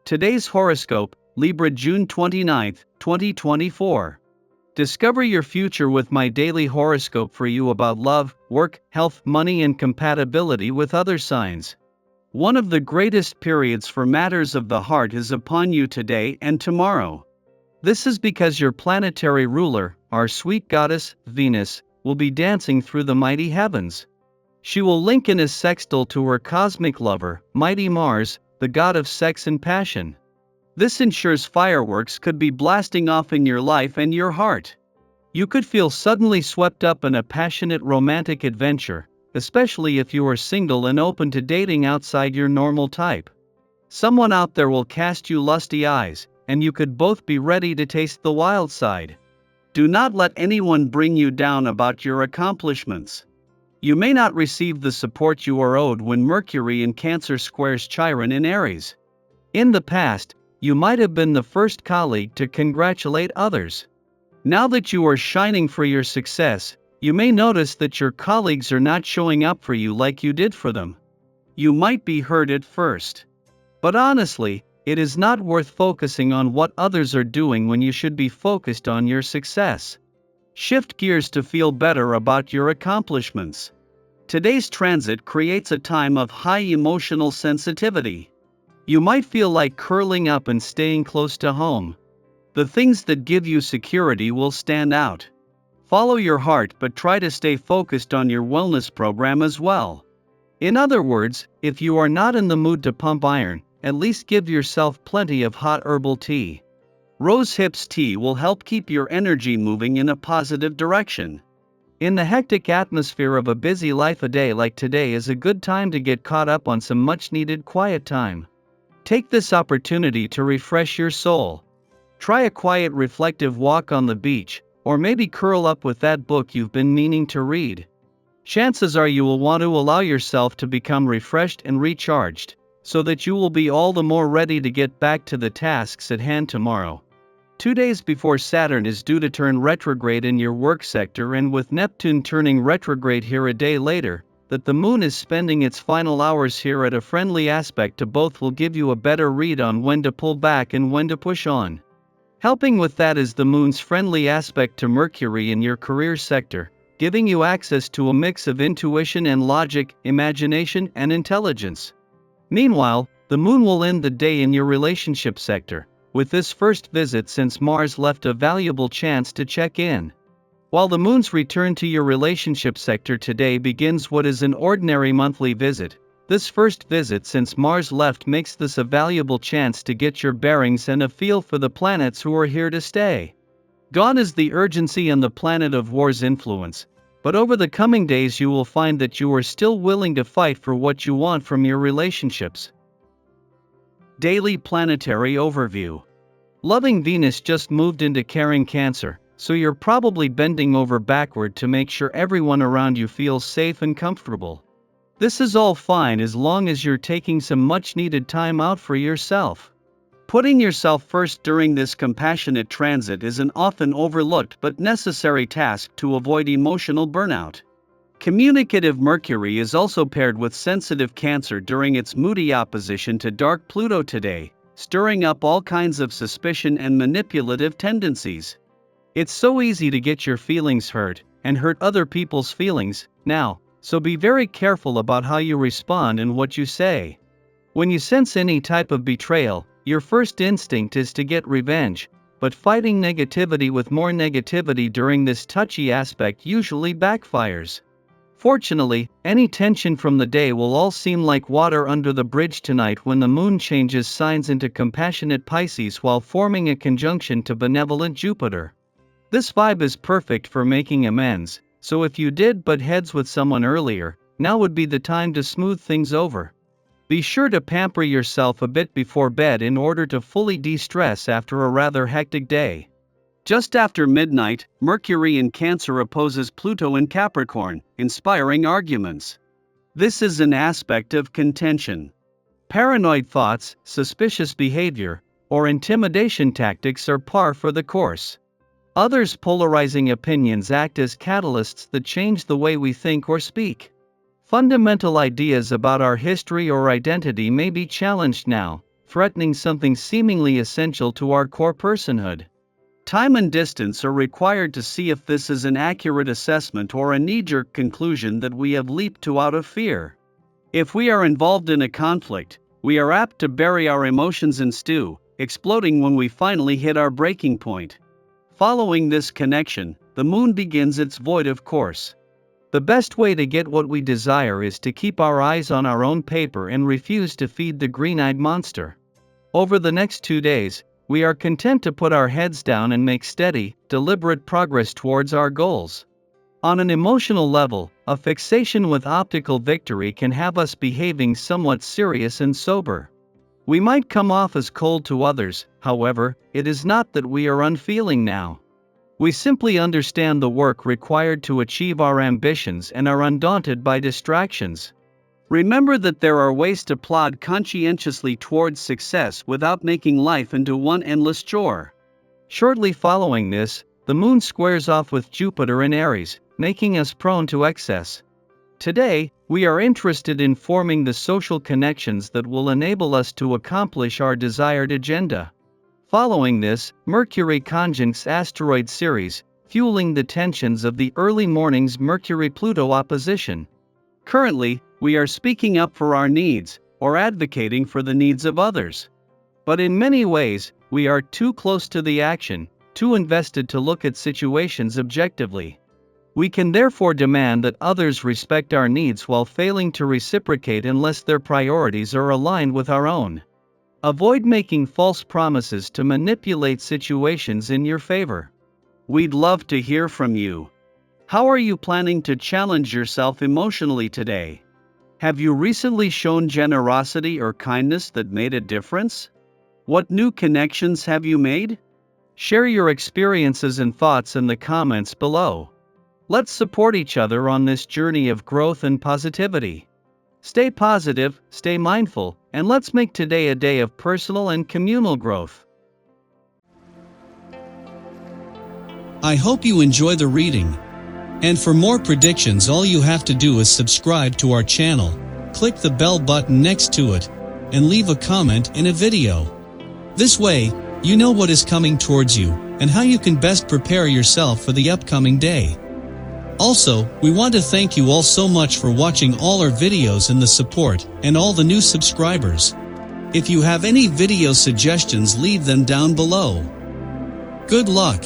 Today's horoscope, Libra June 29, 2024. Discover your future with my daily horoscope for you about love, work, health, money, and compatibility with other signs. One of the greatest periods for matters of the heart is upon you today and tomorrow. This is because your planetary ruler, our sweet goddess, Venus, will be dancing through the mighty heavens. She will link in a sextile to her cosmic lover, mighty Mars, the god of sex and passion. This ensures fireworks could be blasting off in your life and your heart. You could feel suddenly swept up in a passionate romantic adventure, especially if you are single and open to dating outside your normal type. Someone out there will cast you lusty eyes, and you could both be ready to taste the wild side. Do not let anyone bring you down about your accomplishments. You may not receive the support you are owed when Mercury in Cancer squares Chiron in Aries. In the past, you might have been the first colleague to congratulate others. Now that you are shining for your success, you may notice that your colleagues are not showing up for you like you did for them. You might be hurt at first. But honestly, it is not worth focusing on what others are doing when you should be focused on your success. Shift gears to feel better about your accomplishments. Today's transit creates a time of high emotional sensitivity. You might feel like curling up and staying close to home. The things that give you security will stand out. Follow your heart, but try to stay focused on your wellness program as well. In other words, if you are not in the mood to pump iron, at least give yourself plenty of hot herbal tea. Rose hips tea will help keep your energy moving in a positive direction. In the hectic atmosphere of a busy life, a day like today is a good time to get caught up on some much-needed quiet time. Take this opportunity to refresh your soul. Try a quiet reflective walk on the beach, or maybe curl up with that book you've been meaning to read. Chances are you will want to allow yourself to become refreshed and recharged, so that you will be all the more ready to get back to the tasks at hand tomorrow. 2 days before Saturn is due to turn retrograde in your work sector, and with Neptune turning retrograde here a day later, that the moon is spending its final hours here at a friendly aspect to both will give you a better read on when to pull back and when to push on. Helping with that is the moon's friendly aspect to Mercury in your career sector, giving you access to a mix of intuition and logic, imagination and intelligence. Meanwhile, the moon will end the day in your relationship sector, with this first visit since Mars left a valuable chance to check in. While the moon's return to your relationship sector today begins what is an ordinary monthly visit, this first visit since Mars left makes this a valuable chance to get your bearings and a feel for the planets who are here to stay. Gone is the urgency and the planet of war's influence, but over the coming days you will find that you are still willing to fight for what you want from your relationships. Daily Planetary Overview. Loving Venus just moved into caring Cancer, so you're probably bending over backward to make sure everyone around you feels safe and comfortable. This is all fine as long as you're taking some much-needed time out for yourself. Putting yourself first during this compassionate transit is an often overlooked but necessary task to avoid emotional burnout. Communicative Mercury is also paired with sensitive Cancer during its moody opposition to dark Pluto today, stirring up all kinds of suspicion and manipulative tendencies. It's so easy to get your feelings hurt, and hurt other people's feelings, now, so be very careful about how you respond and what you say. When you sense any type of betrayal, your first instinct is to get revenge, but fighting negativity with more negativity during this touchy aspect usually backfires. Fortunately, any tension from the day will all seem like water under the bridge tonight when the moon changes signs into compassionate Pisces while forming a conjunction to benevolent Jupiter. This vibe is perfect for making amends, so if you did butt heads with someone earlier, now would be the time to smooth things over. Be sure to pamper yourself a bit before bed in order to fully de-stress after a rather hectic day. Just after midnight, Mercury in Cancer opposes Pluto in Capricorn, inspiring arguments. This is an aspect of contention. Paranoid thoughts, suspicious behavior, or intimidation tactics are par for the course. Others' polarizing opinions act as catalysts that change the way we think or speak. Fundamental ideas about our history or identity may be challenged now, threatening something seemingly essential to our core personhood. Time and distance are required to see if this is an accurate assessment or a knee-jerk conclusion that we have leaped to out of fear. If we are involved in a conflict, we are apt to bury our emotions in stew, exploding when we finally hit our breaking point. Following this connection, the moon begins its void course. The best way to get what we desire is to keep our eyes on our own paper and refuse to feed the green-eyed monster. Over the next 2 days, we are content to put our heads down and make steady, deliberate progress towards our goals. On an emotional level, a fixation with optical victory can have us behaving somewhat serious and sober. We might come off as cold to others, however, it is not that we are unfeeling now. We simply understand the work required to achieve our ambitions and are undaunted by distractions. Remember that there are ways to plod conscientiously towards success without making life into one endless chore. Shortly following this, the moon squares off with Jupiter in Aries, making us prone to excess. Today, we are interested in forming the social connections that will enable us to accomplish our desired agenda. Following this, Mercury conjuncts asteroid Ceres, fueling the tensions of the early morning's Mercury-Pluto opposition. Currently, we are speaking up for our needs, or advocating for the needs of others. But in many ways, we are too close to the action, too invested to look at situations objectively. We can therefore demand that others respect our needs while failing to reciprocate unless their priorities are aligned with our own. Avoid making false promises to manipulate situations in your favor. We'd love to hear from you. How are you planning to challenge yourself emotionally today? Have you recently shown generosity or kindness that made a difference? What new connections have you made? Share your experiences and thoughts in the comments below. Let's support each other on this journey of growth and positivity. Stay positive, stay mindful, and let's make today a day of personal and communal growth. I hope you enjoy the reading. And for more predictions, all you have to do is subscribe to our channel, click the bell button next to it, and leave a comment in a video. This way, you know what is coming towards you, and how you can best prepare yourself for the upcoming day. Also, we want to thank you all so much for watching all our videos and the support, and all the new subscribers. If you have any video suggestions, leave them down below. Good luck!